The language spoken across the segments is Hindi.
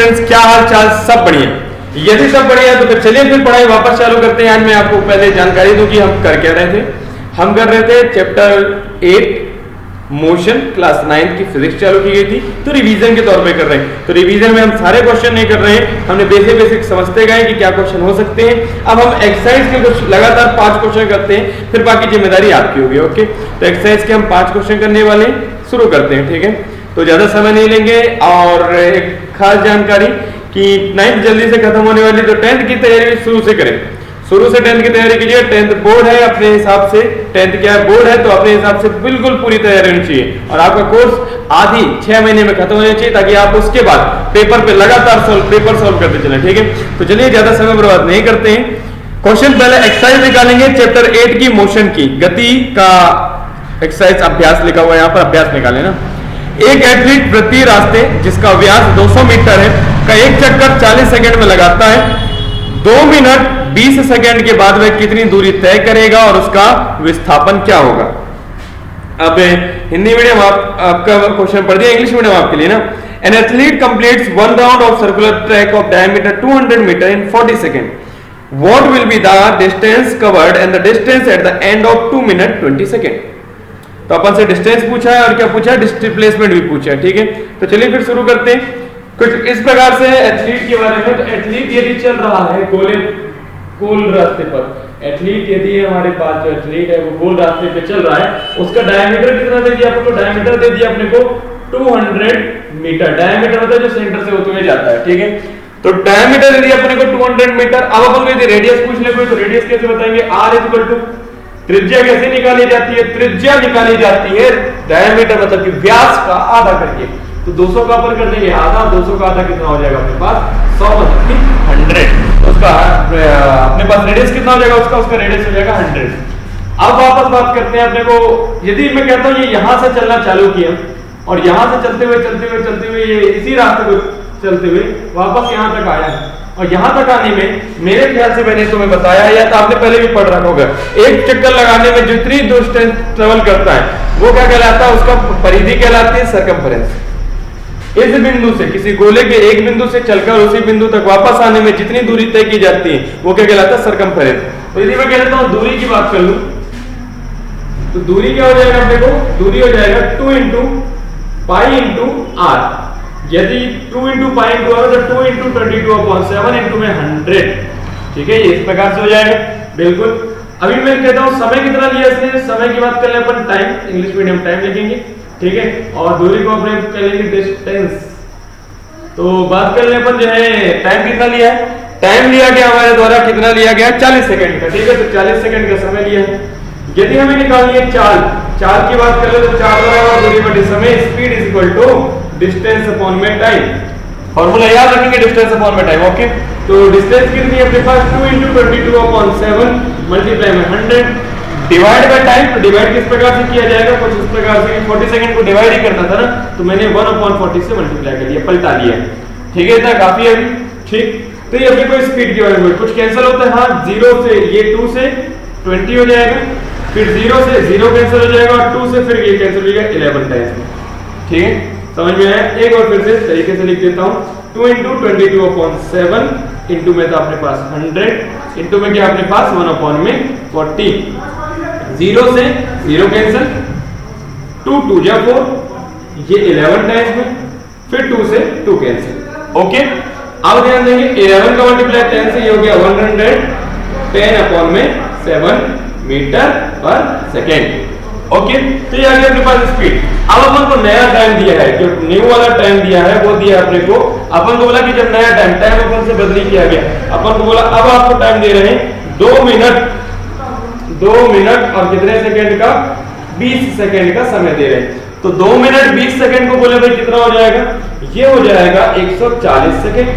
स्टूडेंट्स, क्या हाल चाल? सब बढ़िया? यदि सब बढ़िया तो फिर चलिए फिर पढ़ाई वापस चालू करते हैं। आज मैं आपको पहले जानकारी दूं कि हम कर क्या रहे थे। हम कर रहे थे चैप्टर 8 मोशन, क्लास 9 की फिजिक्स चालू की गई थी, तो रिवीजन के तौर पे कर रहे हैं। तो रिवीजन में हम सारे क्वेश्चन नहीं कर रहे हैं, हमने बेसिक समझते गए कि क्या क्वेश्चन हो सकते हैं। अब हम एक्सरसाइज के कुछ लगातार 5 क्वेश्चन करते हैं, फिर बाकी जिम्मेदारी आपकी होगी। ओके, तो एक्सरसाइज के हम 5 क्वेश्चन करने वाले हैं, शुरू करते हैं। ठीक है, तो ज्यादा समय नहीं लेंगे। और एक खास जानकारी कि 9th जल्दी से खत्म होने वाली, तो 10th की तैयारी शुरू से करें। शुरू से 10th की तैयारी कीजिए। 10th बोर्ड है, अपने हिसाब से 10th क्या है, बोर्ड है, तो अपने हिसाब से बिल्कुल पूरी तैयारी होनी चाहिए। और आपका कोर्स आधी 6 महीने में खत्म होना चाहिए, ताकि आप उसके बाद पेपर पे लगातार पेपर सॉल्व करते चलें। ठीक है, तो चलिए ज्यादा समय बर्बाद नहीं करते हैं। क्वेश्चन पहले एक्सरसाइज निकालेंगे चैप्टर 8 की मोशन की, गति का एक्सरसाइज अभ्यास लिखा हुआ है यहाँ पर, अभ्यास निकाले ना। एक एथलीट प्रति रास्ते जिसका व्यास 200 मीटर है का एक चक्कर 40 सेकंड में लगाता है। 2 मिनट 20 सेकंड के बाद वह कितनी दूरी तय करेगा और उसका विस्थापन क्या होगा? अब हिंदी मीडियम आपका क्वेश्चन पढ़ दिया, इंग्लिश मीडियम आपके लिए ना। An athlete completes 1 round of circular track of diameter 200 metre in 40 second. What will be the distance covered and the distance at the end of 2 minute 20 second? तो अपन से डिस्टेंस पूछा है और क्या पूछा है, डिस्प्लेसमेंट भी पूछा है। ठीक है, तो चलिए फिर शुरू करते हैं। कुछ इस प्रकार से एथलीट के बारे में, तो एथलीट यदि चल रहा है गोल रास्ते पर, एथलीट यदि हमारे पास जो एथलीट है वो गोल रास्ते पे चल रहा है, उसका डायमीटर कितना दे दिया आपको? डायमीटर दे दिया अपने को 200 मीटर। डायमीटर मतलब जो सेंटर से होते हुए जाता है। ठीक है, तो डायमीटर यदि अपने को 200 मीटर। अब अपन को यदि रेडियस पूछ ले कोई, तो रेडियस कैसे बताएंगे? R इक्वल टू त्रिज्या कैसे निकाली जाती है? त्रिज्या निकाली जाती है डायमीटर मतलब कि व्यास का आधा करके। तो 200 का अपन कर देंगे आधा, 200 का आधा कितना हो जाएगा अपने पास? 100 मतलब कि 100। तो उसका अपने पास रेडियस कितना हो जाएगा? उसका रेडियस हो जाएगा 100। अब वापस बात करते हैं अपने को, यदि मैं कहता हूं ये यहां से चलना चालू किया और यहां से चलते हुए ये इसी रास्ते को चलते हुए वापस यहां तक आया, और यहां तक आने में मेरे ख्याल से मैंने तुम्हें बताया या तो आपने पहले भी पढ़ रखा होगा, एक चक्कर लगाने में जितनी डिस्टेंस ट्रेवल करता है वो क्या कहलाता है? उसका परिधि कहलाती है सरकमफेरेंस। इस बिंदु से, किसी गोले के एक बिंदु से चलकर उसी बिंदु तक वापस आने में जितनी दूरी तय की जाती है वो क्या कहलाता है? सरकमफेरेंस। तो यदि मैं कह देता हूं दूरी की बात कर लूं, तो दूरी क्या हो जाएगा अपने को? दूरी हो जाएगा 2 इंटू पाई इंटू आर। यदि 2 इंटू पाई इंटू आर तो 2 इंटू 22/7 इंटू में 100। ठीक है, ये इस प्रकार से हो जाएगा बिल्कुल। अभी मैं कहता हूं समय कितना लिया इसने? समय की बात कर ले अपन, टाइम, इंग्लिश मीडियम टाइम लिखेंगे। ठीक है, और दूरी को अपने करेंगे डिस्टेंस। तो बात कर ले अपन जो है टाइम कितना लिया है? टाइम लिया गया हमारे द्वारा, कितना लिया गया? 40 सेकंड का। ठीक है, तो 40 सेकंड का समय लिया है। यदि हमें निकालनी है चाल की बात कर ले तो 4 बराबर दूरी बटे समय, speed is equal to distance upon में टाइम। फॉर्मूला याद रखेंगे, डिस्टेंस अपॉन में टाइम। ओके, तो डिस्टेंस कितनी है अपने पास? 2 इंटू 22/7 मल्टीप्लाई में 100 डिवाइड बाय टाइम। तो डिवाइड किस प्रकार से किया जाएगा? कुछ इस प्रकार से 40 सेकंड को डिवाइड ही करना था ना, तो मैंने 1/40 से मल्टीप्लाई कर दिया, पलटा दिया। ठीक है, इतना काफी है अभी। ठीक, तो ये अपने को स्पीड की वजह से कुछ कैंसिल होता है। हाँ, 0 से ये 2 से 20 हो जाएगा, फिर 0 से 0 कैंसिल हो जाएगा और 2 से फिर ये कैंसिल हो जाएगा 11 टाइम्स में। ठीक है, समझ में आया? एक और फिर से तरीके से लिख देता हूं, 2 इंटू 22/7 इंटू में था अपने पास 100 इंटू में क्या अपने पास 1/40। 0 से 0 कैंसिल, 2 जा 4, ये 11 टाइम्स में, फिर 2 से 2 कैंसिल। ओके, अब ध्यान देंगे 11 का मल्टीप्लाई 10 से ये हो गया 110/7 मीटर पर सेकेंड। ओके, तो ये आ गया अपने पास स्पीड। अब अपन को नया टाइम दिया है, जो न्यू वाला टाइम दिया है वो दिया अपने को। अपन को बोला कि जब नया टाइम अपन से बदली किया गया, अपन को बोला अब आपको टाइम दे रहे हैं 2 मिनट और कितने सेकंड का? 20 सेकंड का समय दे रहे हैं। तो 2 मिनट 20 सेकंड को बोले भाई कितना हो जाएगा? ये हो जाएगा 140 सेकंड।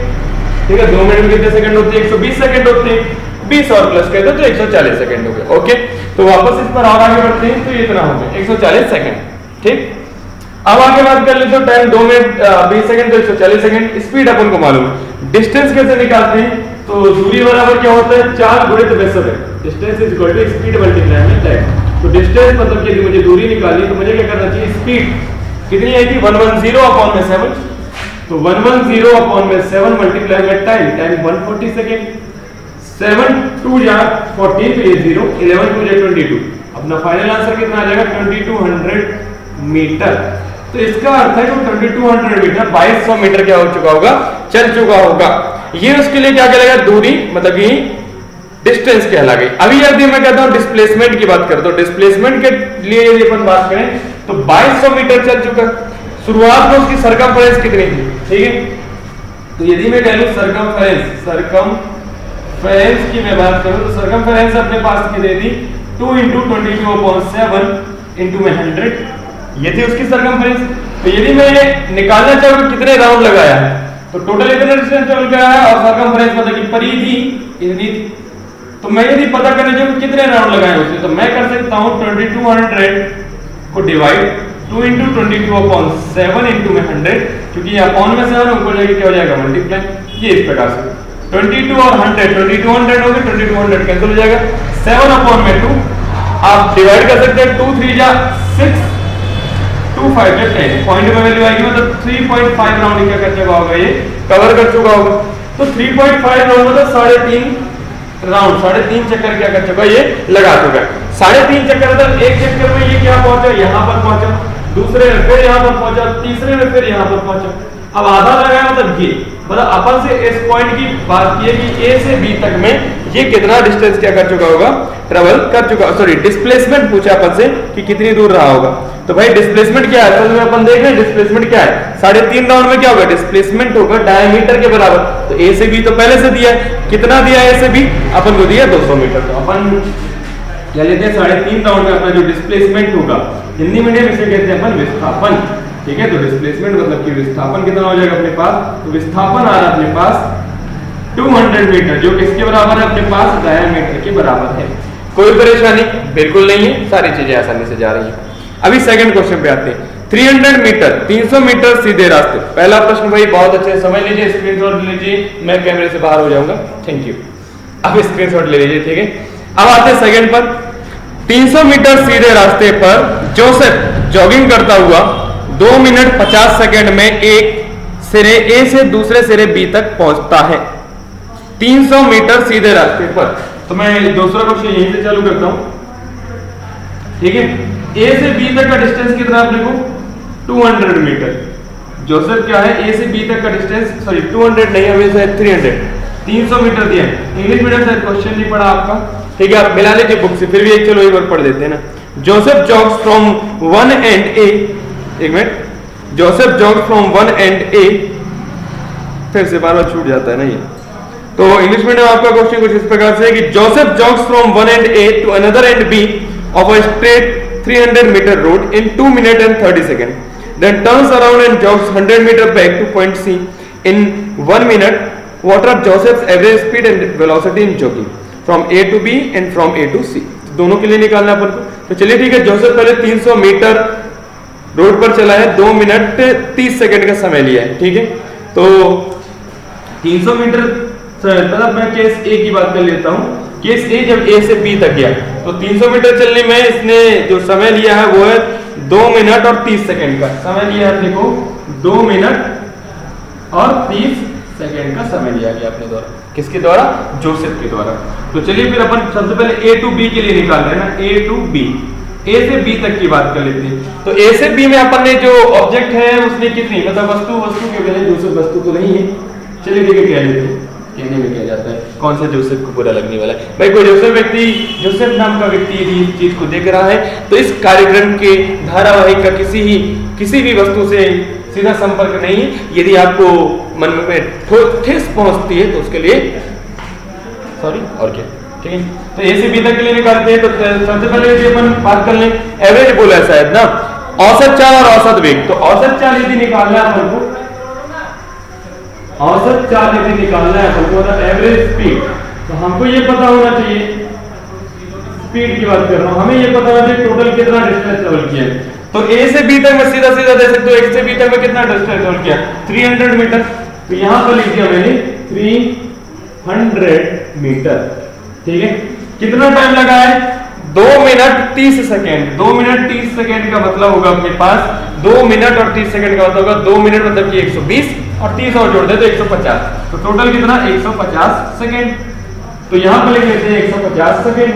ठीक है, 2 मिनट में कितने सेकंड होते हैं? 120 सेकंड होते हैं। 20 और प्लस कर दो तो 140 सेकंड हो गए। ओके, तो वापस इस पर और आगे बढ़ते हैं, तो ये इतना हो गया 140 सेकंड। ठीक, अब आगे बात कर ले तो टाइम 2 मिनट 20 सेकंड तो 140 सेकंड। स्पीड अपन को मालूम है, डिस्टेंस कैसे निकालते हैं? तो दूरी बराबर क्या होता है? 4 गुणित समय। Distance is equal to speed multiply में टाइम। तो डिस्टेंस मतलब यदि मुझे दूरी निकालनी तो मुझे क्या करना चाहिए? स्पीड कितनी आएगी? 110/7। तो तो 110 अपॉन में 7 मल्टीप्लाई में टाइम 140 सेकेंड, 7 2 जा 14 तो ये 0, 11 2 जा 22। अपना फाइनल आंसर कितना आ जाएगा 2200 मीटर। तो इसका अर्थ है कि 2200 मीटर 2200 मीटर क्या हो चुका होगा, चल चुका होगा। ये उसके लिए क्या कहलाएगा, दूरी मतलब कि डिस्टेंस कहला गई। अभी यदि मैं कहता हूं डिस्प्लेसमेंट की बात करता हूं, डिस्प्लेसमेंट के लिए यदि अपन बात करें तो 2200 मीटर चल चुका। शुरुआत में उसकी सरकमफ्रेंस कितनी थी, ठीक है। तो यदि मैं कह लूं सरकमफ्रेंस की मैं बात करूं तो सरकमफ्रेंस अपने पास कितनी थी 2 × 22/7 × 100, ये थी उसकी सरकमफ्रेंस। तो यदि मैं निकालना चाहूं कि कितने राउंड लगाया है तो टोटल इतना डिस्टेंस ट्रेवल किया है और सरकमफ्रेंस मतलब कि परिधि इतनी थी। तो मैं यदि पता करना चाहूं कितने राउंड लगाए उसने तो मैं कर सकता हूं 2200 को डिवाइड 2 × 22/7 × 100, क्योंकि अपॉन में 7 ऊपर जाके क्या हो जाएगा मल्टीप्लाई। ये इस प्रकार से 22 और 100 2200 हो गए, 2200 कैंसिल हो जाएगा, 7 अपॉन में 2 आप डिवाइड कर सकते हैं, 2 3 जा 6 2 5 जा 10 पॉइंट में वैल्यू आएगी, मतलब 3.5 राउंड क्या कर चुका होगा, ये कवर कर चुका होगा। तो 3.5 राउंड मतलब 3.5 राउंड 3.5 चक्कर क्या कर चुका, ये लगा चुका है। 3.5 चक्कर मतलब एक चक्कर में ये क्या पहुंचा, यहां पर पहुंचा, दूसरे में फिर यहां पर पहुंचा, तीसरे में फिर यहां पर पहुंचा। अब आधा लगाया मतलब ये, मतलब अपन से इस पॉइंट की बात की है कि ए से बी तक में ये कितना डिस्टेंस क्या कर चुका होगा, ट्रेवल कर चुका, सॉरी डिस्प्लेसमेंट पूछा अपन से कि कितनी दूर रहा होगा। तो भाई डिस्प्लेसमेंट क्या है, तो अपन देख रहे हैं डिस्प्लेसमेंट क्या है, 3.5 राउंड में क्या होगा, डिस्प्लेसमेंट होगा डायमीटर के बराबर। तो ए से बी तो पहले से दिया है, कितना दिया है ए से बी, अपन को दिया 200 मीटर। तो अपन क्या लेते हैं 3.5 राउंड में अपना जो डिस्प्लेसमेंट होगा, हिंदी मीडियम इसे कहते हैं अपन विस्थापन, ठीक है। तो डिस्प्लेसमेंट मतलब कि विस्थापन कितना हो जाएगा अपने पास, तो विस्थापन आ रहा है अपने पास 200 मीटर, जो किसके बराबर है अपने पास, डायमीटर के बराबर है। कोई परेशानी बिल्कुल नहीं है, सारी चीजें आसानी से जा रही हैं। अभी सेकंड क्वेश्चन पे आते हैं, 300 मीटर 300 मीटर सीधे रास्ते। पहला प्रश्न भाई बहुत अच्छे समझ लीजिए, स्क्रीनशॉट ले लीजिए, मैं कैमरे से बाहर हो जाऊंगा, थैंक यू। अब स्क्रीनशॉट ले लीजिए, ठीक है। अब आते हैं सेकंड पर, 300 मीटर सीधे रास्ते पर जोसेफ जॉगिंग करता हुआ 2 मिनट 50 सेकंड में एक सिरे ए से दूसरे सिरे बी तक पहुंचता है। 300 मीटर सीधे रास्ते पर, तो मैं दूसरा क्वेश्चन यहीं से चालू करता हूं, ठीक है। ए से बी तक का डिस्टेंस कितना अपने को 200 मीटर। जोसेफ क्या है, ए से बी तक का डिस्टेंस, सॉरी 200 नहीं, हमें से 300 मीटर दिया। इंग्लिश मीडियम से क्वेश्चन नहीं पढ़ा आपका, ठीक है, आप मिला लीजिए बुक से, फिर भी एक चलो एक बार पढ़ देते हैं ना। Joseph jogs from one end a, एक minute, Joseph jogs from one end a, फिर से बार बार छूट जाता है ना ये। तो इंग्लिश मीडियम आपका क्वेश्चन कुछ इस प्रकार से है कि Joseph jogs from one end A to another end B of a straight 300 metre road in 2 minutes and 30 seconds, then turns around and jogs 100 meter back to point C in 1 minute. What are Joseph's average speed and velocity in jogging from A to B and from A to C? दोनों के लिए निकालना अपन को। तो चलिए ठीक है, जोसेफ पहले 300 मीटर रोड पर चला है, 2 मिनट 30 सेकंड का समय लिया है, ठीक है। तो 300 मीटर, मतलब मैं केस ए की बात कर लेता हूं। केस ए जब ए से बी तक गया तो 300 मीटर चलने में इसने जो समय लिया है वो है 2 मिनट और 30 सेकंड का समय लिया है। देखो 2 मिनट और 30 सेकंड का समय लिया गया अपने द्वारा, किसके द्वारा, जोसेफ के द्वारा। तो चलिए फिर अपन सबसे पहले ए टू बी के लिए निकाल रहे हैं ना, ए टू बी, ए से बी तक की बात कर लेते हैं। तो ए से बी में अपन ने जो ऑब्जेक्ट है उसने कितनी, मतलब वस्तु के पहले जोसेफ वस्तु तो नहीं है, चलिए ठीक है कह लेते हैं, कहने में क्या जाता है, कौन सा जोसेफ को बुरा लगने वाला है भाई। कोई जोसेफ व्यक्ति, जोसेफ नाम का व्यक्ति यदि इस चीज को देख रहा है तो इस कार्यक्रम के धारावाहिक का किसी भी वस्तु से सीधा संपर्क नहीं है। यदि आपको मन में ठेस पहुंचती है तो उसके लिए सॉरी और क्या, ठीक है। तो ए से बी तक के लिए निकालते हैं। तो सबसे पहले यदि अपन बात कर लें, एवरेज बोला है शायद ना, औसत चाल और औसत वेग। तो औसत चाल यदि निकालना है अपन को, औसत चाल यदि निकालना है हमको, एवरेज स्पीड, तो हमको ये पता होना चाहिए, स्पीड की बात कर रहा हूं, हमें ये पता होना चाहिए टोटल कितना डिस्टेंस ट्रेवल किया है। तो ए से बी तक मैं सीधा दे सकता हूं, ए से बी तक में कितना डिस्टेंस ट्रेवल किया 300 मीटर। तो यहां पर लिख दिया मैंने 300 मीटर, ठीक है। कितना टाइम लगा है, 2 मिनट 30 सेकेंड। 2 मिनट 30 सेकेंड का मतलब होगा अपने पास 2 मिनट और 30 सेकेंड का मतलब होगा 2 मिनट मतलब कि 120 और 30 और जोड़ दे तो 150। तो टोटल कितना 150 सेकेंड। तो यहां पर लिख लेते हैं 150 सेकेंड।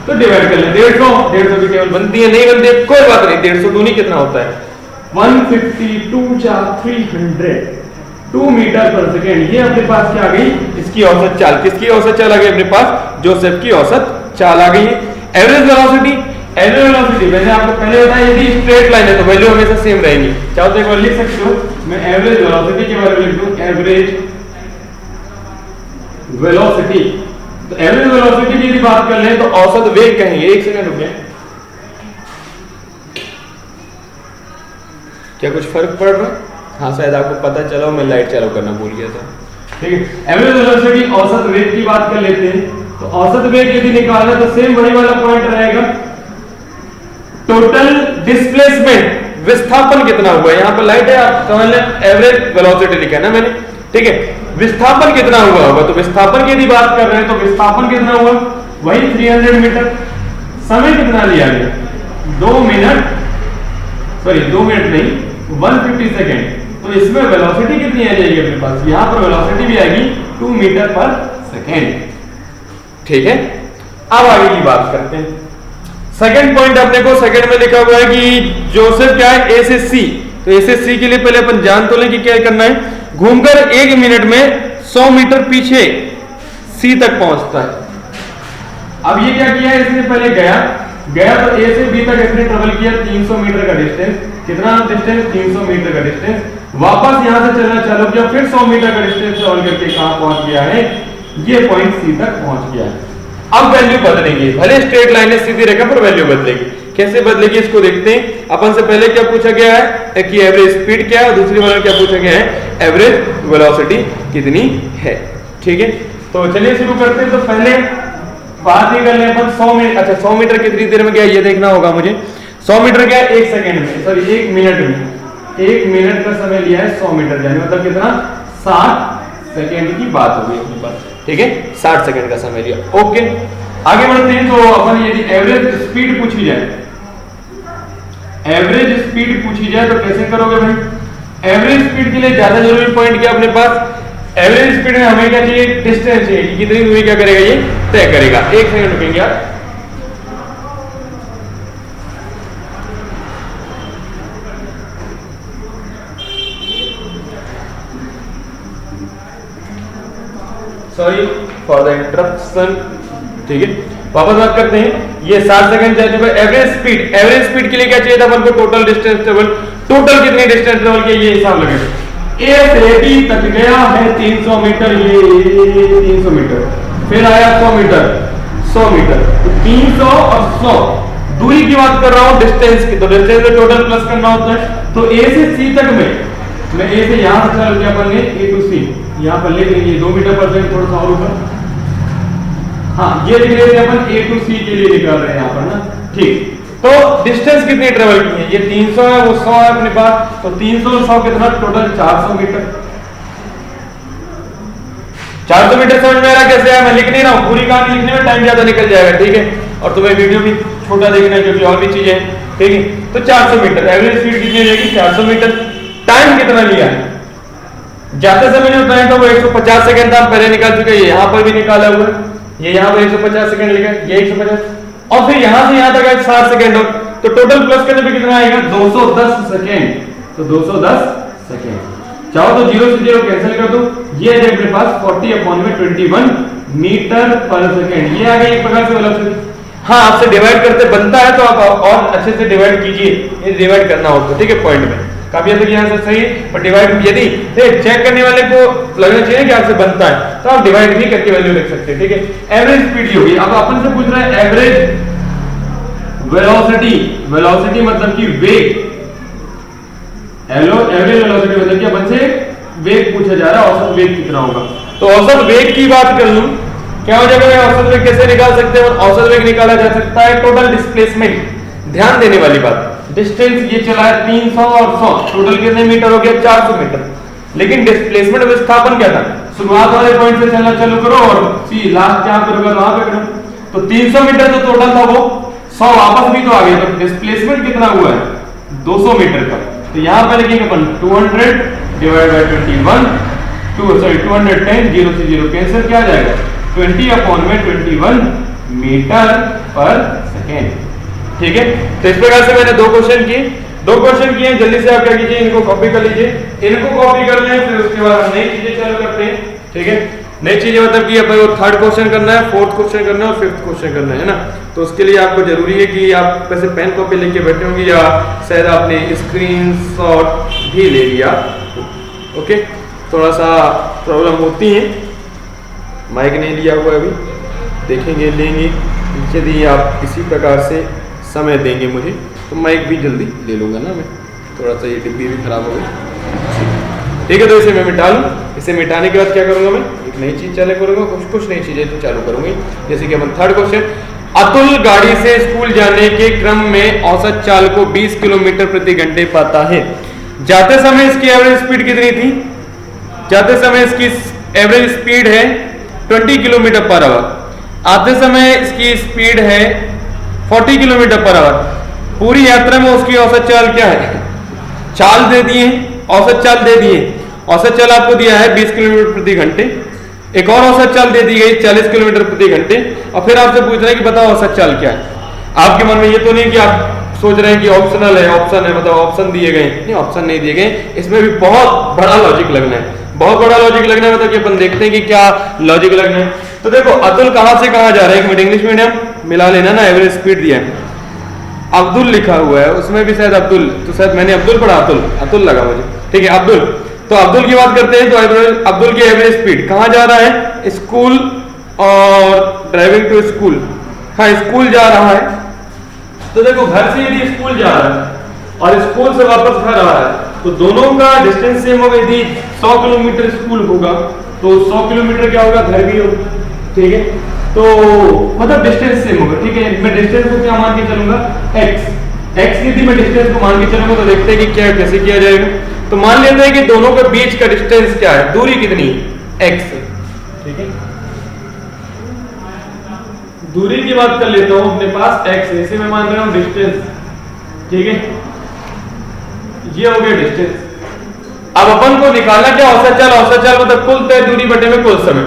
तो डिवाइड कर लेते 150 की टेबल बनती है नहीं बनती है कोई बात नहीं। 150 दूनी कितना होता है 152 4 300 2 मीटर पर सेकेंड। ये अपने पास क्या आ गई इसकी औसत चाल। किसकी औसत चाल आ गई अपने पास जोसेफ की औसत चाल आ गई है। एवरेज वेलोसिटी, एवरेज वेलोसिटी मैंने आपको पहले बताया यदि स्ट्रेट लाइन है तो वैल्यू हमेशा सेम रहेगी। चाहो तो एक बार लिख सकते हो मैं एवरेज वेलोसिटी के बारे में लिख दूं एवरेज वेलोसिटी। तो एवरेज वेलोसिटी की यदि बात कर ले तो औसत वेग कहेंगे। एक सेकंड रुकिए क्या कुछ फर्क पड़ रहा है? हाँ शायद आपको पता चला मैं लाइट चालू करना भूल गया था। ठीक है एवरेज वेलोसिटी औसत वेग की बात कर लेते हैं। तो औसत वेग यदि निकालना तो सेम वही वाला पॉइंट रहेगा टोटल डिस्प्लेसमेंट विस्थापन कितना हुआ। यहां पर लाइट है आप समझ लें एवरेज वेलोसिटी लिखा है ना मैंने। ठीक है विस्थापन कितना हुआ होगा तो विस्थापन की यदि बात कर रहे हैं तो विस्थापन कितना हुआ वही 300 मीटर। समय कितना लिया गया 2 मिनट नहीं 150 सेकेंड। तो इसमें वेलोसिटी कितनी आ जाएगी अपने पास यहां पर वेलोसिटी भी आएगी 2 मीटर पर सेकेंड। ठीक है अब आगे की बात करते हैं। सेकंड पॉइंट अपने को सेकंड में लिखा हुआ है कि जोसेफ क्या है ए से सी। तो ए से सी के लिए पहले अपन जान तो लें कि क्या करना है। घूमकर 1 मिनट में 100 मीटर पीछे सी तक पहुंचता है। अब ये क्या किया है इसने पहले गया तो ए से बी तक इसने ट्रेवल किया 300 मीटर का डिस्टेंस। कितना डिस्टेंस 300 मीटर का डिस्टेंस। वापस यहां से चलना चालू किया फिर 100 मीटर का डिस्टेंस ट्रेवल करके कहां पहुंच गया है ये पॉइंट सी तक पहुंच गया है। अब वैल्यू बदलेगी भले स्ट्रेट लाइन है सीधी रेखा पर वैल्यू बदलेगी। कैसे बदलेगी इसको देखते हैं। अपन से पहले क्या पूछा गया है कि एवरेज स्पीड क्या है और दूसरी वाला क्या पूछा गया है एवरेज वेलोसिटी कितनी है। ठीक है तो चलिए शुरू करते हैं। तो पहले बात ही कर ले अपन 100 मीटर। अच्छा 100 मीटर कितनी देर में गया ये देखना होगा मुझे। 100 मीटर गया 1 सेकेंड में सॉरी 1 मिनट में। 1 मिनट का समय लिया है 100 मीटर जाने मतलब कितना 60 सेकेंड की बात होगी अपने पास। ठीक है 60 सेकंड का समय लिया। ओके आगे बढ़ते हैं। तो अपन यदि एवरेज स्पीड पूछी जाए तो कैसे करोगे भाई। एवरेज स्पीड के लिए ज्यादा जरूरी पॉइंट क्या अपने पास एवरेज स्पीड में हमें क्या चाहिए डिस्टेंस चाहिए कितनी दूरी क्या करेगा ये तय करेगा। 1 सेकंड रुकेंगे आप। Sorry for the interruption. ठीक है वापस बात करते हैं। ये 60 सेकंड जा चुका है। एवरेज स्पीड के लिए क्या चाहिए था अपन को टोटल डिस्टेंस ट्रेवल। टोटल कितनी डिस्टेंस ट्रेवल किया ये हिसाब लगेगा। ए से बी तक गया है 300 मीटर ये 300 मीटर फिर आया 100 मीटर तो 300 और 100 दूरी की बात कर रहा हूं डिस्टेंस की। तो डिस्टेंस में टोटल प्लस करना होता है। तो ए से सी तक मैं ए से यहां से चल गया अपन ने ए टू सी यहां पर लिख लेंगे 2 मीटर पर सेकंड थोड़ा सा और ऊपर। हाँ ये लिख रहे थे अपन ए टू सी के लिए निकाल रहे हैं यहां पर ना। ठीक तो डिस्टेंस कितनी ट्रेवल की है ये 300 है वो 100 है अपने पास। तो 300 और 100 कितना टोटल 400 मीटर। 400 मीटर समझ में आ रहा कैसे है। मैं लिख नहीं रहा हूं पूरी कहानी लिखने में टाइम ज्यादा निकल जाएगा। ठीक है और तुम्हें वीडियो भी छोटा देखना है क्योंकि और भी चीजें। ठीक है तो 400 मीटर एवरेज स्पीड कितनी रहेगी 400 मीटर। टाइम कितना लिया है जाते समय जो टाइम था वो 150 सेकंड था पहले निकाल चुके हैं। यहां पर भी निकाला हुआ है ये यहां पर 150 सेकंड लिखा है ये 150 और फिर यहां से यहां तक है 60 सेकंड और तो टोटल प्लस करने पे कितना आएगा 210 सेकंड। तो 210 सेकंड चाहो तो 0 से 0 कैंसिल कर दो ये है अपने पास 40/21 मीटर पर सेकंड। ये आ गई एक प्रकार से वेलोसिटी। हाँ आपसे डिवाइड करते बनता है तो आप और अच्छे से डिवाइड कीजिए। ये डिवाइड करना होगा ठीक है पॉइंट में काफी हद तक यहाँ से सही पर डिवाइड यदि चेक करने वाले को लगना चाहिए कि आपसे बनता है तो आप डिवाइड भी करके वैल्यू लिख सकते हैं। ठीक है एवरेज स्पीड ही होगी। अब अपन से पूछ रहा है एवरेज वेलोसिटी मतलब कि वेग। एवरेज वेलोसिटी मतलब कि अपन से वेग पूछा जा रहा है औसत वेग कितना होगा। तो औसत वेग की बात कर लूं क्या हो जाएगा औसत वेग कैसे निकाल सकते हैं। औसत वेग निकाला जा सकता है टोटल डिस्प्लेसमेंट। ध्यान देने वाली बात डिस्टेंस ये चला है 300 और 100 टोटल कितने मीटर हो गया 400 मीटर। लेकिन डिस्प्लेसमेंट विस्थापन क्या था शुरुआत वाले पॉइंट से चलना चालू करो और सी लास्ट जहां पे होगा वहां पे करो। तो 300 मीटर जो टोटल था वो 100 वापस भी तो आ गया, तो डिस्प्लेसमेंट कितना हुआ है 200 मीटर का। तो यहां पर लिखेंगे अपन 200 डिवाइड बाय 21 210 0 से 0 कैंसिल, क्या आ जाएगा 20/21 मीटर पर सेकेंड। ठीक है, तो इस प्रकार से मैंने दो क्वेश्चन किए। जल्दी से आप क्या कीजिए, इनको कॉपी कर लीजिए, इनको कॉपी कर लें, फिर उसके बाद हम नई चीजें चालू करते हैं। ठीक है, नई चीजें मतलब कि अपन को थर्ड क्वेश्चन करना है, फोर्थ क्वेश्चन करना है और फिफ्थ क्वेश्चन करना है ना। तो उसके लिए आपको जरूरी है कि आप वैसे पेन कॉपी लेके बैठे होंगे या शायद आपने स्क्रीनशॉट भी ले लिया। ओके, थोड़ा सा प्रॉब्लम होती है, माइक नहीं लिया हुआ अभी, देखेंगे लेंगे, यदि आप इसी प्रकार से समय देंगे मुझे तो माइक भी जल्दी ले लूँगा ना मैं, थोड़ा सा ये डिब्बी भी खराब हो गई। ठीक है, तो इसे मैं मिटा लूँ। इसे मिटाने के बाद क्या करूँगा, मैं एक नई चीज़ चालू करूँगा, कुछ नई चीज़ें तो चालू करूँगी। जैसे कि अपन थर्ड क्वेश्चन, अतुल गाड़ी से स्कूल जाने के क्रम में औसत चाल को 20 किलोमीटर प्रति घंटे पाता है। जाते समय इसकी एवरेज स्पीड कितनी थी? जाते समय इसकी एवरेज स्पीड है 20 किलोमीटर पर आवर, आते समय इसकी स्पीड है 40 किलोमीटर पर आवर। पूरी यात्रा में उसकी औसत चाल क्या है? चाल दे दिए, औसत चाल दे दिए। औसत चाल आपको दिया है 20 किलोमीटर प्रति घंटे, एक और औसत चाल दे दी गई 40 किलोमीटर प्रति घंटे, और फिर आपसे पूछ रहे हैं कि बताओ औसत चाल क्या है। आपके मन में ये तो नहीं कि आप सोच रहे हैं कि ऑप्शनल है, ऑप्शन है, मतलब ऑप्शन दिए गए, नहीं ऑप्शन नहीं दिए गए, इसमें भी बहुत बड़ा लॉजिक लगना है, बहुत बड़ा लॉजिक लगना है। मतलब कि अपन देखते हैं कि क्या लॉजिक लगना है। तो देखो अतुल कहां से कहां जा रहा है, एक मिनट इंग्लिश मीडियम मिला लेना ना, एवरेज स्पीड दिया है, अब्दुल लिखा हुआ है, उसमें भी शायद अब्दुल, तो शायद मैंने अब्दुल पढ़ा, अतुल लगा मुझे। ठीक है, अब्दुल, तो अब्दुल की बात करते हैं। तो अब्दुल की एवरेज स्पीड कहां जा रहा है? स्कूल और ड्राइविंग टू स्कूल, हाँ स्कूल जा रहा है। तो देखो घर से यदि स्कूल जा रहा है और स्कूल से वापस घर आ रहा है तो दोनों का डिस्टेंस सेम होगा। यदि 100 किलोमीटर स्कूल होगा तो 100 किलोमीटर क्या होगा, घर भी होगा। ठीक है, तो मतलब डिस्टेंस सेम होगा। ठीक है, मैं डिस्टेंस को क्या मान के चलूंगा, x यदि मैं डिस्टेंस को मान के चलूंगा तो देखते हैं कि क्या कैसे किया जाएगा। तो मान लेते हैं कि दोनों के बीच का डिस्टेंस क्या है, दूरी कितनी, x। ठीक है, दूरी की बात कर लेता हूं, अपने पास x है, इसे मैं मान रहा हूं डिस्टेंस। ठीक है, ये हो गया डिस्टेंस। अब अपन को निकालना क्या, औसत चाल। औसत चाल मतलब कुल तय दूरी बटे में कुल समय।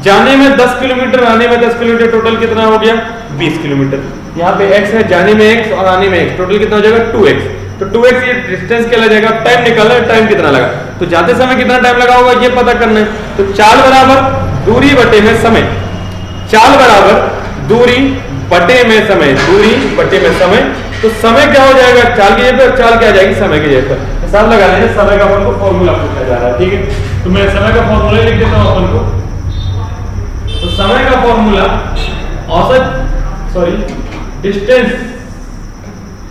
जाने में 10 किलोमीटर, आने में 10 किलोमीटर, टोटल कितना हो गया 20 किलोमीटर। यहाँ पे x है, जाने में x और आने में x, टोटल कितना हो जाएगा 2x। तो 2x ये डिस्टेंस क्या जाएगा, टाइम निकालना है, टाइम कितना लगा, तो जाते समय कितना टाइम लगा होगा ये पता करना है। तो चाल बराबर दूरी बटे में समय, चाल बराबर दूरी बटे में समय, दूरी बटे में समय। तो समय क्या हो जाएगा, चाल की जगह पर, चाल क्या आ जाएगी समय की जगह पर। हिसाब लगा लेंगे, समय का अपन को फॉर्मूला पूछा जा रहा है। ठीक है, तो मैं समय का फॉर्मूला लिख देता हूं अपन को। तो समय का फॉर्मूला डिस्टेंस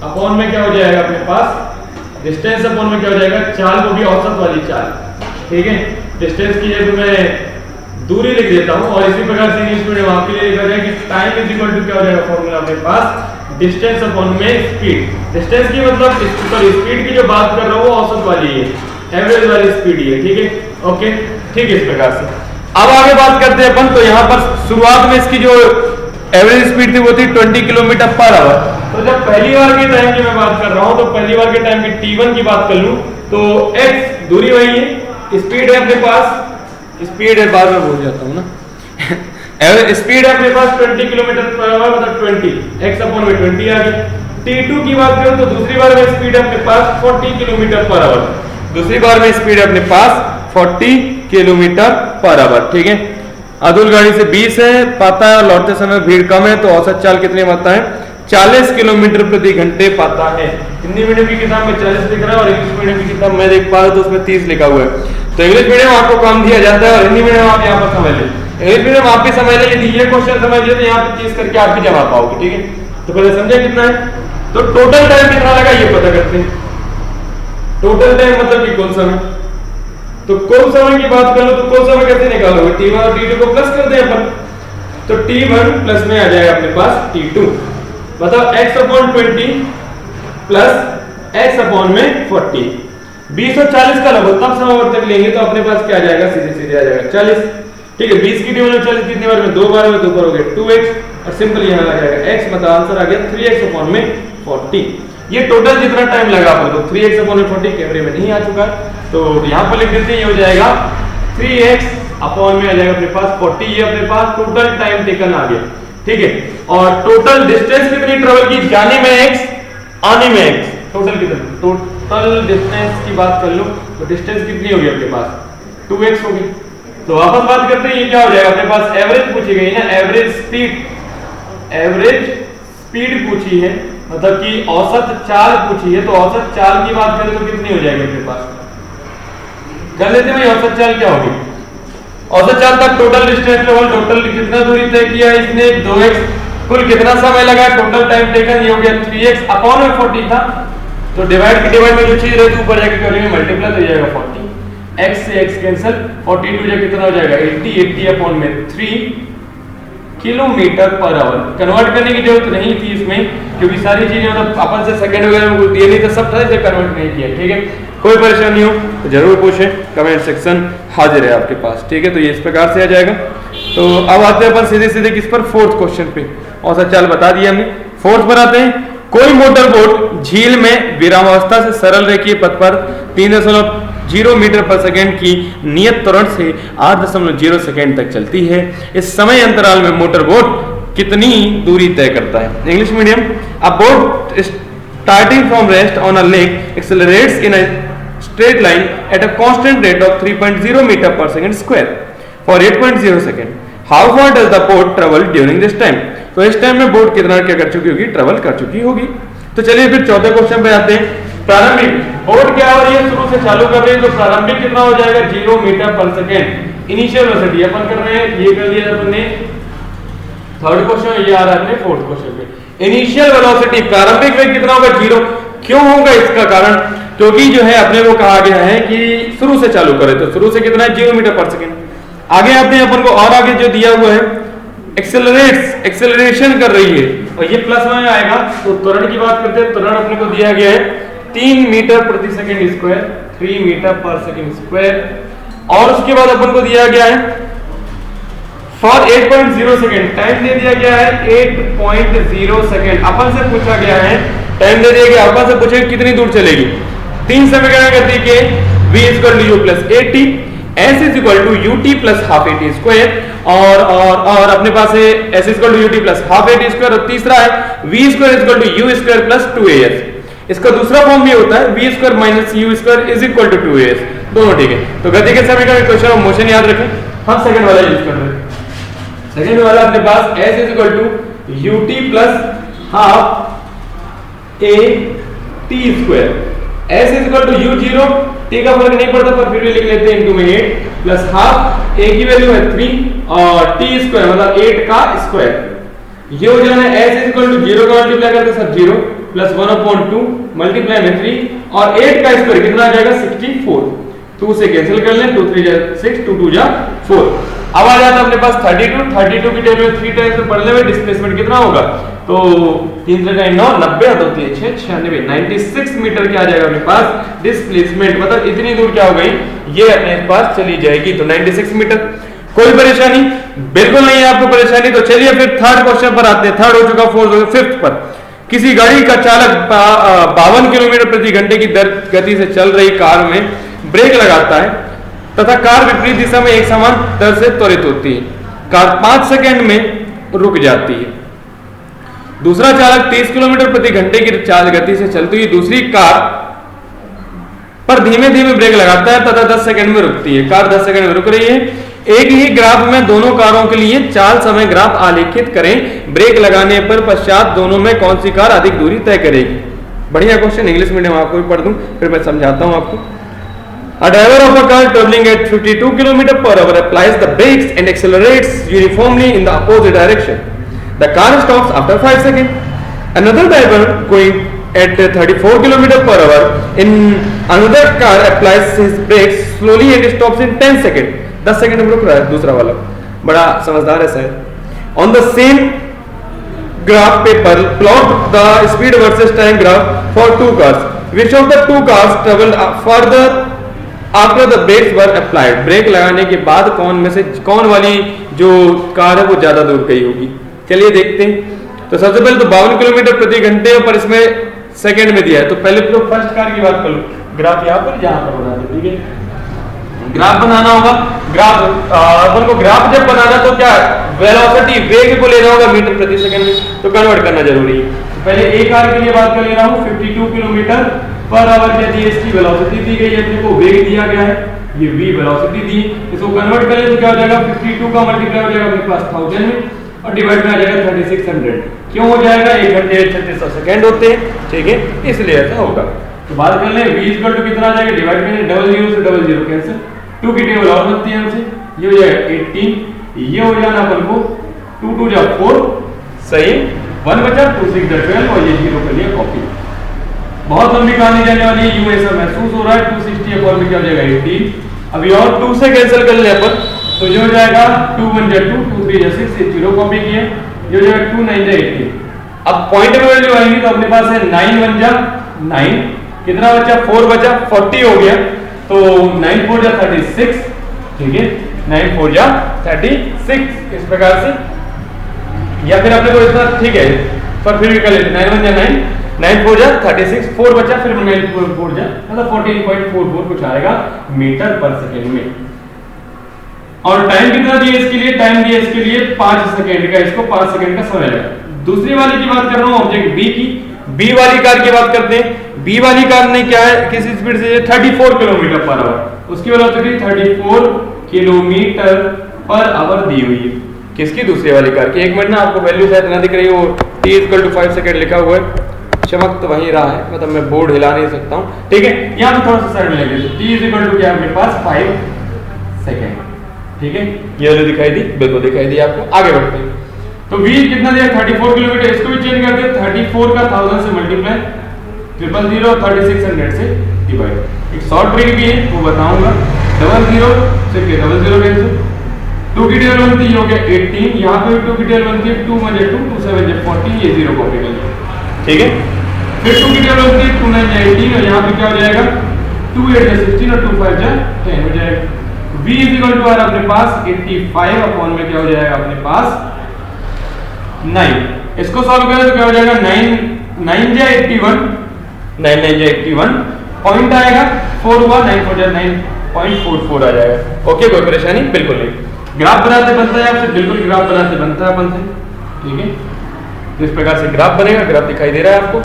अपॉन में क्या हो जाएगा अपने पास, डिस्टेंस अपॉन में क्या हो जाएगा, चाल को भी औसत वाली चाल। ठीक है, डिस्टेंस की जगह मैं दूरी लिख देता हूं, और इसी प्रकार से इंग्लिश मीडियम आपके लिए लिखा जाएगा कि टाइम इज इक्वल टू क्या हो जाएगा फॉर्मूला अपने पास, डिस्टेंस अपॉन में स्पीड। डिस्टेंस की मतलब सॉरी स्पीड की जो बात कर रहा हूं वो औसत वाली है, एवरेज वाली स्पीड ही है। ठीक है, ओके, ठीक है, इस प्रकार से अब आगे बात करते हैं अपन। तो यहाँ पर शुरुआत में इसकी जो एवरेज स्पीड थी वो थी 20 किलोमीटर पर आवर। तो जब पहली बार के टाइम की मैं बात कर रहा हूं, तो पहली बार के टाइम की t1 की बात कर लूं तो x दूरी वही है, स्पीड है अपने पास, स्पीड है, बार बार भूल जाता हूं ना स्पीड है अपने पास 20 किलोमीटर पर आवर, मतलब 20 x अपॉन में 20 आ गया। t2 की बात करूं तो दूसरी बार में स्पीड है अपने पास 40 किलोमीटर पर आवर, दूसरी बार में स्पीड है अपने पास 40 किलोमीटर पर आवर। ठीक है, अतुल गाड़ी से 20 है पाता है और लौटते समय भीड़ कम है, तो औसत चाल कितने पाता है, 40 किलोमीटर प्रति घंटे पाता है। हिंदी मीडियम की किताब में 40 लिख रहा है और इंग्लिश मीडियम की किताब में देख पा रहा हूं तो उसमें 30 लिखा हुआ है। तो इंग्लिश मीडियम आपको कम दिया जाता है और हिंदी मीडियम आप यहाँ पर समझ ले, इंग्लिश मीडियम आप भी समझ ले, यदि ये क्वेश्चन समझ ले तो यहाँ पे चीज करके आप भी जमा पाओगे। ठीक है, तो पहले समझे कितना है, तो टोटल टाइम कितना लगा ये पता करते हैं। टोटल टाइम मतलब कि कुल समय, तो कुल समय की बात कर लो तो कुल समय कैसे निकालोगे, t1 और t2 को प्लस कर दें अपन, तो t1 प्लस में आ जाएगा अपने पास t2, मतलब x upon 20 plus x upon में 40। 20 और 40 का लघुत्तम समावर्तक लेंगे तो अपने पास क्या आ जाएगा, सीधे सीधे आ जाएगा 40। ठीक है, 20 की टेबल में 40 कितनी बार में, 2 बार में, 2 बार हो गया 2x, और सिंपल यहाँ आ जाएगा x, मतलब आंसर आ गया 3x अपॉन में 40। ये टोटल जितना टाइम लगा अपन को 3x अपॉन में 40 कैमरे में नहीं आ चुका, तो यहाँ पर लिख देते हैं, ये हो जाएगा 3x अपॉन में आ जाएगा अपने पास 40, ये अपने पास टोटल टाइम टेकन आ गया, ठीक है। और टोटल डिस्टेंस कितनी ट्रेवल की, जाने में x, आने में x, टोटल कितना, टोटल डिस्टेंस की बात कर लो तो डिस्टेंस कितनी होगी अपने पास 2x होगी। तो वापस बात करते हैं, ये क्या हो जाएगा अपने पास, एवरेज पूछी गई ना, एवरेज स्पीड पूछी है, मतलब कि औसत चाल पूछी है, तो औसत चाल की बात करें तो कितनी हो जाएगी अपने पास, कर लेते हैं भाई। औसत चाल क्या होगी, औसत चाल तक टोटल डिस्टेंस ट्रेवल, टोटल कितना दूरी तय किया इसने 2x, कुल कितना समय लगा, टोटल टाइम टेकन ये हो गया 3x अपॉन में 40 था, तो डिवाइड में जो चीज रहती है ऊपर जाके करेंगे मल्टीप्लाई तो जाएगा 40, x से x कैंसिल, 42 जो कितना हो जाएगा 80 अपॉन में 3 किलोमीटर पर आवर। कन्वर्ट करने की जरूरत नहीं थी इसमें, क्योंकि सारी चीजें मतलब अपन से सेकंड वगैरह में दिए नहीं तो सब तरह से कन्वर्ट नहीं किया, ठीक है। कोई परेशानी हो तो जरूर पूछें, कमेंट सेक्शन हाजिर है आपके पास, ठीक है। तो ये इस प्रकार से आ जाएगा। तो अब आते हैं अपन सीधे सीधे किस पर, फोर्थ क्वेश्चन पे। औसत चाल बता दिया हमने, फोर्थ पर आते हैं। कोई मोटर बोट झील में विरामावस्था से सरल रेखीय पथ पर 3.0 मीटर पर सेकेंड की नियत त्वरण से 8.0 सेकेंड तक चलती है। इस समय अंतराल में मोटर बोट कितनी दूरी तय करता है। English medium, a boat starting from rest on a lake accelerates in a straight line at a constant rate of 3.0 meter per second square for 8.0 second. How far does the boat travel during this time? तो इस टाइम में बोट कितना क्या कर चुकी होगी, ट्रेवल कर चुकी होगी। तो चलिए फिर चौथे क्वेश्चन पे आते हैं। प्रारंभिक बोट क्या हो रही है, शुरू से चालू कर रही है, तो प्रारंभिक कितना हो जाएगा 0 मीटर पर सेकेंड। इनिशियल वेलोसिटी अपन कर रहे हैं, ये कर लिया अपन ने थर्ड क्वेश्चन, ये आ रहा है अपने फोर्थ क्वेश्चन पे। इनिशियल वेलोसिटी प्रारंभिक वेग कितना होगा 0। क्यों होगा इसका कारण, क्योंकि जो है अपने को कहा गया है कि शुरू से चालू करें, तो शुरू से कितना है 0 मीटर पर सेकेंड। आगे आपने अपन को और आगे जो दिया हुआ है एक्सेलरेशन कर रही है, और ये प्लस में आएगा। तो त्वरण की बात करते हैं, त्वरण अपने को दिया गया है 3 मीटर प्रति सेकेंड स्क्वायर, 3 मीटर पर सेकेंड स्क्वायर। और उसके बाद अपन को दिया गया है फॉर 8.0 सेकेंड, टाइम दे दिया गया है 8.0 सेकेंड। अपन से पूछा गया है, टाइम दे दिया गया, अपन से पूछे कितनी दूर चलेगी। 3 समीकरण करती है v = u + at, s = ut + half at square, और अपने पास है s = ut + half at square, और तीसरा है v² = u² + 2as। इसका दूसरा फॉर्म भी होता है v² - u² = 2as, दोनों ठीक है। तो गति के समीकरण क्वेश्चन ऑफ मोशन याद रखें, हम सेकंड वाला यूज कर रहे हैं। सेकंड वाला अपने पास s = ut + half at square, s = u0, t का फर्क नहीं पड़ता पर फिर भी लिख लेते हैं इनटू में 8 प्लस हाफ, a की वैल्यू है 3 और t स्क्वायर मतलब 8 का स्क्वायर। ये हो जाना s = 0 का मल्टीप्लाई करके सब 0 प्लस 1/2 मल्टीप्लाई में 3 और 8 का स्क्वायर कितना आ जाएगा 64। 2 से कैंसिल कर लें, 2 3 जा 6, 2 2 जा 4। अब आ जाता है अपने पास 32 की टेबल में 3 टाइम्स में पढ़ने में डिस्प्लेसमेंट कितना होगा, तो 3 3 9 90 और 2 3 6 96 96 मीटर क्या आ जाएगा अपने पास डिस्प्लेसमेंट, मतलब इतनी दूर क्या हो गई ये अपने पास चली जाएगी, तो 96 मीटर। कोई परेशानी बिल्कुल नहीं है आपको परेशानी। तो चलिए फिर थर्ड क्वेश्चन पर आते हैं, थर्ड हो चुका, फोर्थ हो चुका, फिफ्थ पर। किसी गाड़ी का चालक 52 किलोमीटर प्रति घंटे की दर गति से चल रही कार में ब्रेक लगाता है तथा कार विपरीत दिशा में एक समान दर से त्वरित होती है। कार 5 सेकंड में रुक जाती है। दूसरा चालक 30 किलोमीटर प्रति घंटे की चाल गति से चलती हुई दूसरी कार पर धीमे धीमे ब्रेक लगाता है तथा 10 सेकंड में रुकती है। कार 10 सेकंड में रुक रही है। एक ही ग्राफ में दोनों कारों के लिए चाल समय ग्राफ आलेखित करें। ब्रेक लगाने पर पश्चात दोनों में कौन सी कार अधिक दूरी तय करेगी। बढ़िया क्वेश्चन, इंग्लिश मीडियम आपको भी पढ़ दूं फिर मैं समझाता हूं आपको। A driver of a car traveling at 52 km/h applies the brakes and accelerates uniformly in the opposite direction. The car stops after 5 seconds. Another driver going at 34 km/h in another car applies his brakes slowly and stops in 10 seconds. 10 second में रुक रहा है दूसरा वाला, बड़ा समझदार है शायद। On the same graph paper, plot the speed versus time graph for two cars. Which of the two cars traveled further after the brakes were applied? Brake लगाने के बाद कौन में से कौन वाली जो कार है वो ज्यादा दूर गई होगी। चलिए देखते हैं। तो सबसे पहले तो 52 किलोमीटर प्रति घंटे पर इसमें सेकंड में दिया है। तो पहले तो फर्स्ट कार की बात कर लो, ग्राफ यहाँ पर जहां पर बना दो, ठीक है। ग्राफ बनाना होगा, ग्राफ अपन को ग्राफ जब बनाना तो क्या वेलोसिटी वेग को लेना होगा मीटर प्रति सेकंड में, तो कन्वर्ट करना जरूरी है। तो पहले एक कार के लिए बात कर ले रहा हूँ 52 किलोमीटर पर आवर यदि इसकी वेलोसिटी दी गई है, अपने को वेग दिया गया है, ये v वेलोसिटी दी, इसको कन्वर्ट करें तो क्या हो जाएगा 52 का मल्टीप्लाई हो जाएगा अपने पास 1000 में और डिवाइड में आ जाएगा 3600। क्यों हो जाएगा, 1 घंटे 3600 सेकंड होते हैं, ठीक है, इसलिए ऐसा होगा। तो बात कर ले v इक्वल टू कितना आ जाएगा, डिवाइड करें, डबल जीरो से डबल जीरो कैंसिल, 2 की टेबल और बनती है हमसे, ये हो जाएगा 18, ये हो जाना अपन को 2 2 जा 4, सही, 1 बचा 2 6 जा 12 और ये 0 के लिए कॉपी। बहुत लंबी कहानी जाने वाली है, यूं ऐसा महसूस हो रहा है। 260 अपॉन में क्या हो जाएगा 18, अभी और 2 से कैंसिल कर ले अपन, तो ये हो जाएगा 2 1 जा 2, 2 3 जा 6, ये 0 कॉपी किए, ये हो जाएगा 2 9 जा 18। अब पॉइंट में वैल्यू आएगी तो अपने पास है 9 1 जा 9, कितना बचा 4 बचा 40 हो गया, तो 9 4 जा 36, ठीक है, 9 4 जा 36 इस प्रकार से, या फिर अपने को इतना ठीक है पर फिर भी कर लेते 9 1 जा 9, 9 4 जा 36, 4 बचा फिर 9 4 जा मतलब 14.44 कुछ आएगा मीटर पर सेकंड में। और टाइम कितना दिया इसके लिए, टाइम दिया इसके लिए 5 सेकंड का, इसको 5 सेकंड का समय लगा। दूसरी वाली की बात कर रहा हूं ऑब्जेक्ट बी की, बी वाली कार की बात करते हैं। बी वाली कार ने क्या है, किस स्पीड से 34 किलोमीटर पर आवर, उसकी वेलोसिटी 34 किलोमीटर पर आवर दी हुई है। किसकी, दूसरी वाली कार की। एक मिनट ना, आपको वैल्यू शायद ना दिख रही हो, t = 5 सेकंड लिखा हुआ है, चमक तो वहीं रहा है, मतलब मैं बोर्ड हिला नहीं सकता हूं, ठीक है। यहाँ पे थोड़ा सा साइड में ले लीजिए, t = क्या अपने पास 5 सेकंड, ठीक है, ये वाली दिखाई दी, बिल्कुल दिखाई दी आपको। आगे बढ़ते हैं, तो v कितना दिया 34 किलोमीटर, इसको भी चेंज करते हैं, 34 का 1000 से मल्टीप्लाई, 000 और 3600 से डिवाइड। एक शॉर्ट ट्रिक भी है वो बताऊंगा, 00 से के 00 कैंसिल, 2 की टेबल बनती है हो गया 18, यहाँ पे 2 की टेबल बनती है 2 1 जा 2, 2 7 जा 40, ये 0 कॉपी कर लिया, ठीक है। फिर 2 की टेबल बनती है 2 9 जा 18 और यहाँ पे क्या हो जाएगा 2 8 जा 16 और 2 5 जा 10 हो जाएगा। v = आ अपने पास 85 अपॉन में क्या हो जाएगा अपने पास 9, इसको सॉल्व करें तो क्या हो जाएगा 9 9 जा 81, 9 9 जा 81, पॉइंट आएगा 4 हुआ, 9 4 जा 9.44 आ जाएगा। ओके, कोई परेशानी बिल्कुल नहीं। ग्राफ बनाते बनता है आपसे, बिल्कुल ग्राफ बनाते बनता है अपन से, ठीक है। तो इस प्रकार से ग्राफ बनेगा, ग्राफ दिखाई दे रहा है आपको,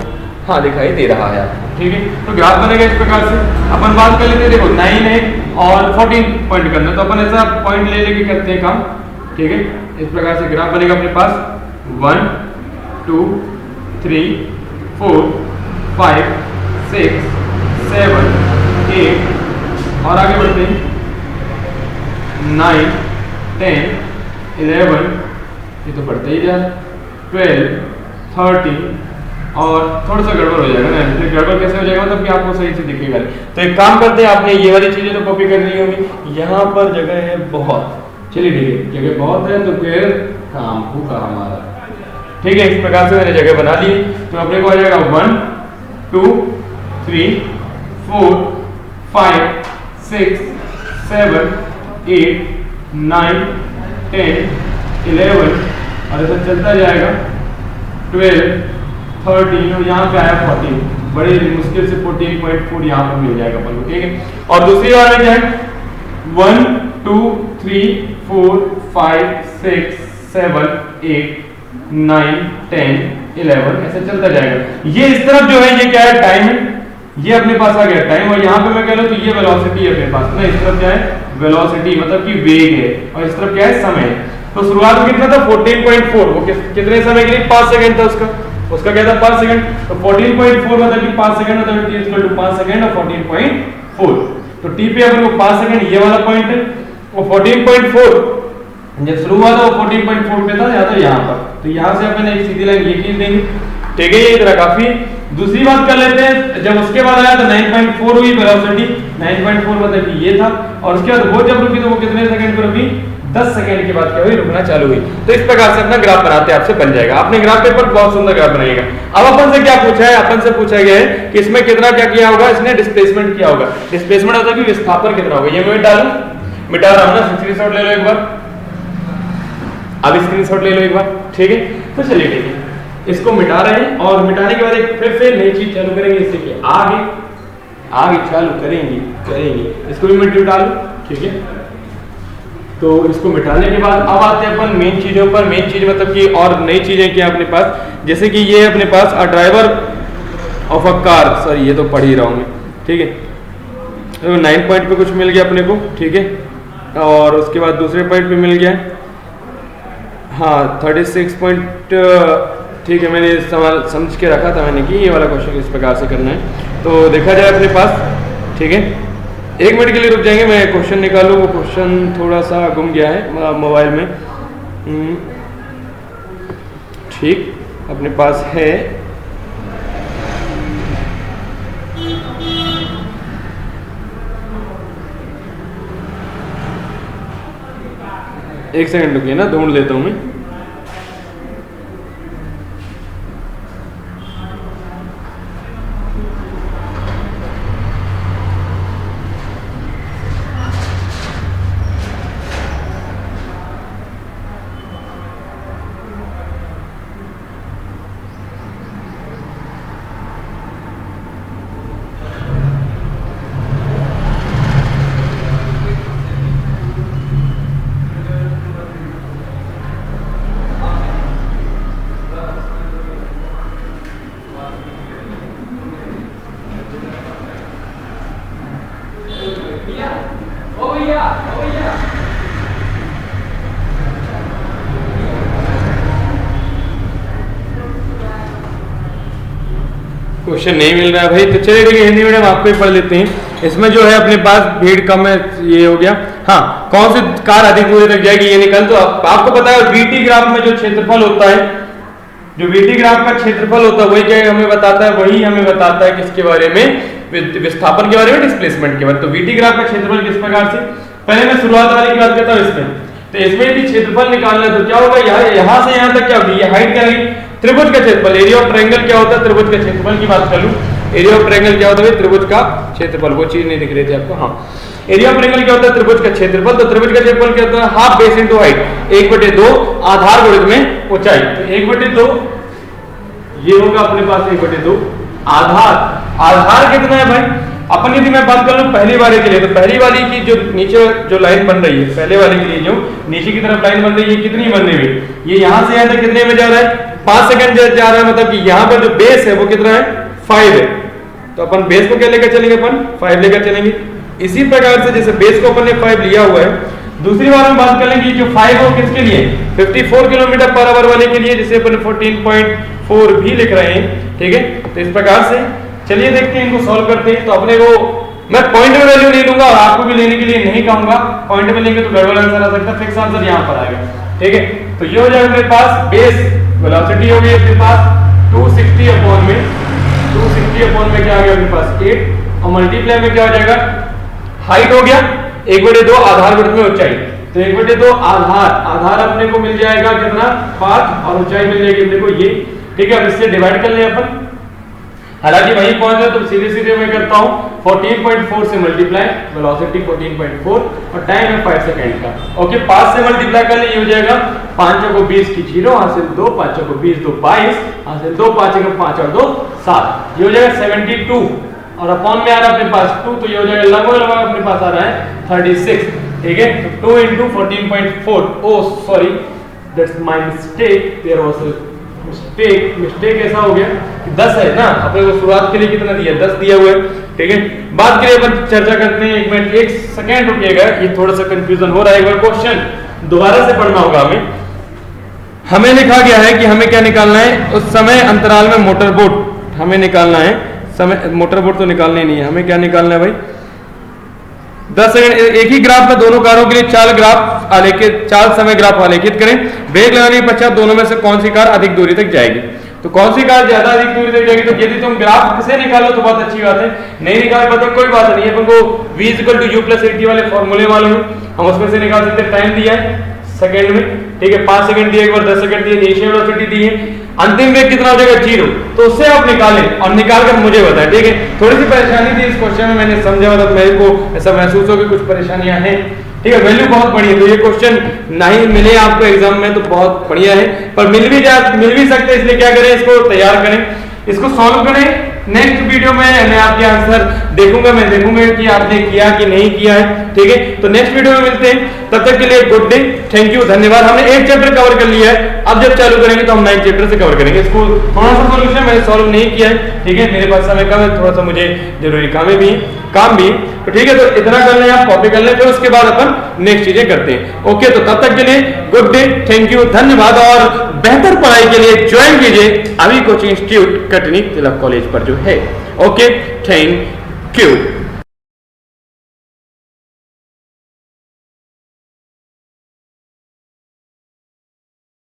हाँ दिखाई दे रहा है आपको, ठीक है। तो ग्राफ बनेगा इस प्रकार से, अपन बात कर लेते हैं, देखो 9 है और 14 पॉइंट करना, तो अपन ऐसा पॉइंट ले लेके करते हैं काम, ठीक है। इस प्रकार से ग्राफ बनेगा अपने पास 1 2 3 4 5 6 7 8 और आगे बढ़ते हैं 9 10 11, ये तो बढ़ते ही जा, 12 13 और थोड़ा सा गड़बड़ हो जाएगा ना, इसलिए गड़बड़ कैसे हो जाएगा मतलब कि आपको सही से दिखेगा। तो एक काम करते हैं, आपने ये वाली चीजें तो कॉपी कर ली होगी, यहाँ पर जगह है बहुत, चलिए ठीक है, जगह बहुत है तो फिर काम होगा हमारा, ठीक है। इस प्रकार से मैंने जगह बना ली, तो अपने को आ जाएगा 1 2 3 4 5 6 7 8 9 10 11 और ऐसा चलता जाएगा 12 13 और यहाँ पे आया 14, बड़े मुश्किल से 14.4 यहाँ पर मिल जाएगा अपन को, ठीक है। और दूसरी बार में क्या है 1 2 3 4 5 6 7 8 9 10 11 ऐसे चलता जाएगा। ये इस तरफ जो है ये क्या है, टाइम है, ये अपने पास आ गया टाइम, और यहाँ पे मैं कह रहा हूँ तो ये वेलोसिटी है अपने पास ना, इस तरफ क्या है वेलोसिटी मतलब कि वेग है, और इस तरफ क्या है समय। तो शुरुआत में कितना था 14.4, वो कितने समय के लिए 5 सेकंड था उसका क्या था 5 सेकंड, तो 14.4 मतलब कि 5 सेकंड मतलब t = 5 सेकंड और 14.4, तो t पे अपन को 5 सेकंड ये वाला पॉइंट है, और 14.4 जब शुरू हुआ था वो 14.4 पे था, या तो यहाँ पर, तो यहाँ से अपन एक सीधी लाइन ये खींच देंगे, ठीक है, ये इतना काफी। दूसरी बात कर लेते हैं, जब उसके बाद आया तो 9.4 हुई वेलोसिटी, 9.4 मतलब कि ये था, और उसके बाद वो जब रुकी तो वो कितने सेकंड पे रुकी 10 सेकंड के बाद क्या हुई, रुकना चालू हुई। तो इस प्रकार से अपना ग्राफ बनाते आपसे बन जाएगा, आपने ग्राफ पेपर बहुत सुंदर ग्राफ बनाएगा। अब अपन से क्या पूछा है, अपन से पूछा गया है कि इसमें कितना क्या किया होगा, इसने डिस्प्लेसमेंट किया होगा। डिस्प्लेसमेंट होता है कि विस्थापन कितना होगा, ये मैं डालूं, मिटा रहा हूं ना, स्क्रीनशॉट ले लो एक बार, अब स्क्रीनशॉट ले लो एक बार, ठीक है। तो चलिए ठीक है, इसको मिटा रहे हैं और मिटाने के बाद एक फिर से नई चीज चालू करेंगे, इससे कि आगे चालू करेंगे इसको भी मिटा लो, ठीक है। तो इसको मिटाने के बाद अब आते हैं अपन मेन चीजों पर। मेन चीज मतलब कि और नई चीजें क्या अपने पास, जैसे कि ये अपने पास a driver of a car, sorry ये तो पढ़ ही रहा हूँ मैं, ठीक है। तो 9 पॉइंट पे कुछ मिल गया अपने को, ठीक है। और उसके बाद दूसरे पॉइंट पे मिल गया, हाँ 36 पॉइंट, ठीक है। मैंने सवाल समझ के रखा था मैंने कि ये वाला क्वेश्चन इस प्रकार से करना है। तो देखा जाए अपने पास, ठीक है। 1 मिनट के लिए रुक जाएंगे, मैं क्वेश्चन निकालूँ, वो क्वेश्चन थोड़ा सा गुम गया है मोबाइल में, ठीक अपने पास है। एक सेकंड रुकिए ना, ढूंढ लेता हूँ मैं। क्वेश्चन नहीं मिल रहा है भाई, तो चलिए देखिए हिंदी मीडियम आपको ही पढ़ लेते हैं। इसमें जो है अपने पास भीड़ कम है, ये हो गया। हाँ, कौन सी कार अधिक दूरी तक जाएगी ये निकल, तो आपको पता है वीटी ग्राफ में जो क्षेत्रफल होता है, जो वीटी ग्राफ का क्षेत्रफल होता है वही क्या हमें बताता है, वही हमें बताता है किसके बारे में, विस्थापन के बारे में, डिस्प्लेसमेंट के बारे में। तो वीटी ग्राफ का क्षेत्रफल किस प्रकार से, पहले मैं शुरुआत वाली की बात करता हूँ इसमें। तो इसमें भी क्षेत्रफल निकालना है, तो क्या होगा, यहाँ से यहाँ तक क्या होगी, ये हाइट क्या होगी, त्रिभुज का क्षेत्रफल। एरिया ऑफ ट्रायंगल क्या होता है, त्रिभुज का क्षेत्रफल की बात कर लूं, एरिया ऑफ ट्रायंगल क्या होता है, त्रिभुज का क्षेत्रफल। वो चीज नहीं दिख रही थी आपको, हाँ। एरिया ऑफ ट्रायंगल क्या होता है, त्रिभुज का क्षेत्रफल। तो त्रिभुज का क्षेत्रफल क्या होता है, हाफ बेस इनटू हाइट, 1/2 आधार गुणित में ऊंचाई। तो 1/2 ये होगा अपने पास 1/2 आधार कितना है भाई, अपन यदि मैं बात कर लूं पहली वाले के लिए, तो पहली वाली की जो नीचे जो लाइन बन रही है, पहले वाले के लिए जो नीचे की तरफ लाइन बन रही है, कितनी बन रही है, ये यहां से यहां तक कितने में जा रहा है, 5 सेकंड जा रहा है। मतलब कि यहाँ पर जो बेस है वो कितना है, 5 है। तो अपन बेस को क्या लेकर चलेंगे, अपन 5 लेकर चलेंगे। इसी प्रकार से जैसे बेस को अपन ने 5 लिया हुआ है, दूसरी बार हम बात कर लेंगे जो 5 हो किसके लिए, 54 किलोमीटर पर आवर वाले के लिए, जिसे अपन 14.4 भी लिख रहे हैं, ठीक है। तो इस प्रकार से चलिए देखते हैं, इनको सॉल्व करते हैं। तो अपने को मैं पॉइंट में वैल्यू नहीं लूंगा और आपको भी लेने के लिए नहीं कहूंगा, पॉइंट में लेंगे तो गड़बड़ आंसर आ सकता है, फिक्स आंसर यहाँ पर आएगा, ठीक है। तो ये हो जाएगा मेरे पास बेस वेलोसिटी हो गई अपने पास 260 अपॉन में, 260 अपॉन में क्या आ गया अपने पास 8, और मल्टीप्लाई में क्या हो जाएगा, हाइट हो गया 1/2 आधार गुणित में ऊंचाई। तो 1/2 आधार अपने को मिल जाएगा कितना 5, और ऊंचाई मिल जाएगी अपने को ये, ठीक है। अब इससे डिवाइड कर लें अपन, हालांकि वहीं पहुंच गए तो सीधे मैं करता हूं 14.4 से मल्टीप्लाई, वेलोसिटी 14.4 और टाइम है 5 सेकंड का, ओके। 5 से मल्टीप्लाई कर ले, ये हो जाएगा 5 चौको 20 की 0, हासिल 2, 5 चौको 20, 2 22, हासिल 2, 5 चौको 5 और 2 7, ये हो जाएगा 72, और अपॉन में आ रहा है अपने पास 2, तो ये हो जाएगा लगभग अपने पास आ रहा है 36, ठीक है। तो 2 × 14.4, oh sorry that's my mistake, there was mistake ऐसा हो गया कि 10 है ना, अपने को शुरुआत के लिए कितना दिया, 10 दिया हुआ है, ठीक है। बात के लिए अपन चर्चा करते हैं, 1 मिनट 1 सेकंड रुकिएगा, ये थोड़ा सा कंफ्यूजन हो रहा है, एक बार क्वेश्चन दोबारा से पढ़ना होगा हमें लिखा गया है कि हमें क्या निकालना है, उस समय अंतराल में मोटर बोट हमें निकालना है, समय मोटर बोट तो निकालना ही नहीं है, हमें क्या निकालना है भाई, 10 सेकंड। एक ही ग्राफ में दोनों कारों के लिए 4 समय ग्राफ आलेखित करें, ब्रेक लगाने के पश्चात दोनों में से कौन सी कार अधिक दूरी तक जाएगी। तो कौन सी कार ज्यादा अधिक दूरी तक जाएगी, तो यदि तुम ग्राफ से निकालो तो बहुत अच्छी बात है, नहीं निकाल पाते कोई बात नहीं है, अपन को v = u + at वाले फॉर्मूले मालूम है, हम उसमें से निकाल सकते हैं। टाइम दिया है सेकंड में, ठीक है, 5 सेकंड दिए, एक बार 10 सेकंड दिए, इनिशियल वेलोसिटी दी है, अंतिम वेग कितना हो जाएगा 0, तो उससे आप निकालें और निकाल कर मुझे बताएं, ठीक है। थोड़ी सी परेशानी थी इस क्वेश्चन में, मैंने समझा, मतलब मेरे को ऐसा महसूस हो कि कुछ परेशानियां हैं, ठीक है, वैल्यू बहुत बढ़िया है। तो ये क्वेश्चन नहीं मिले आपको एग्जाम में तो बहुत बढ़िया है, पर मिल भी सकते हैं, इसलिए क्या करें, इसको तैयार करें, इसको सॉल्व करें। नेक्स्ट वीडियो में मैं आपके आंसर देखूंगा, मैं देखूंगा कि आपने किया कि नहीं किया है। ठीक है, तो नेक्स्ट वीडियो में मिलते हैं, तब तक के लिए गुड डे, थैंक यू, धन्यवाद। हमने 8 चैप्टर कवर कर लिया है, अब जब चालू करेंगे तो हम 9 चैप्टर से कवर करेंगे। इसको थोड़ा सा सॉल्यूशन मैंने सॉल्व नहीं किया है, ठीक है, मेरे पास समय कम है, थोड़ा सा मुझे जरूरी काम भी है, तो ठीक है, तो इतना कर लें, आप कॉपी कर लें, फिर उसके बाद अपन नेक्स्ट चीजें करते हैं। ओके, तो तब तक के लिए गुड डे, थैंक यू, धन्यवाद, और बेहतर पढ़ाई के लिए ज्वाइन कीजिए अभी कोचिंग इंस्टीट्यूट कटनी तिलक कॉलेज पर जो है। Okay, thank you.